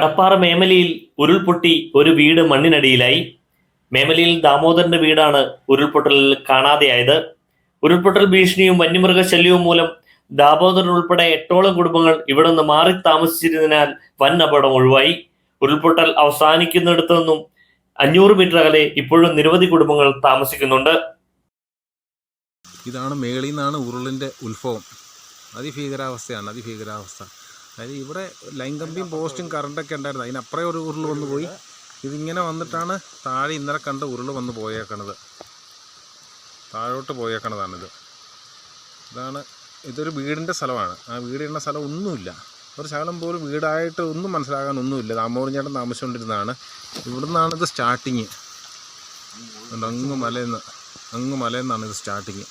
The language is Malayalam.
കടപ്പാറ മേമലയിൽ ഉരുൾപൊട്ടി ഒരു വീട് മണ്ണിനടിയിലായി. മേമലയിൽ ദാമോദരന്റെ വീടാണ് ഉരുൾപൊട്ടലിൽ കാണാതെയായത്. ഉരുൾപൊട്ടൽ ഭീഷണിയും വന്യമൃഗശല്യവും മൂലം ദാമോദരൻ ഉൾപ്പെടെ 8ഓളം കുടുംബങ്ങൾ ഇവിടെ നിന്ന് മാറി താമസിച്ചിരുന്നതിനാൽ വൻ അപകടം ഒഴിവായി. ഉരുൾപൊട്ടൽ അവസാനിക്കുന്നിടത്തു നിന്നും 500 മീറ്റർ അകലെ ഇപ്പോഴും നിരവധി കുടുംബങ്ങൾ താമസിക്കുന്നുണ്ട്. ഇതാണ് മേളിൽ നിന്നാണ് ഉരുളിൻ്റെ ഉത്ഭവം. അതിഭീകരാവസ്ഥ. അതായത് ഇവിടെ ലൈൻ കമ്പിയും പോസ്റ്റും കറണ്ടൊക്കെ ഉണ്ടായിരുന്നു. അതിനപ്പുറം ഒരു ഉരുൾ വന്നു പോയി. ഇതിങ്ങനെ വന്നിട്ടാണ് താഴെ ഇന്നലെ കണ്ട ഉരുൾ വന്ന് പോയേക്കണത്. താഴോട്ട് പോയേക്കണതാണിത്. ഇതൊരു വീടിൻ്റെ സ്ഥലമാണ്. ആ വീടിൻ്റെ സ്ഥലം ഒന്നുമില്ല, ഒരു ശകലം പോലും വീടായിട്ട് ഒന്നും മനസ്സിലാകാൻ ഒന്നുമില്ല. ദാമോദരൻ ചേട്ടൻ താമസിച്ചുകൊണ്ടിരുന്നതാണ്. ഇവിടെ നിന്നാണ് ഇത് സ്റ്റാർട്ടിങ്. അങ്ങ് മലയിൽ നിന്നാണ് ഇത് സ്റ്റാർട്ടിങ്.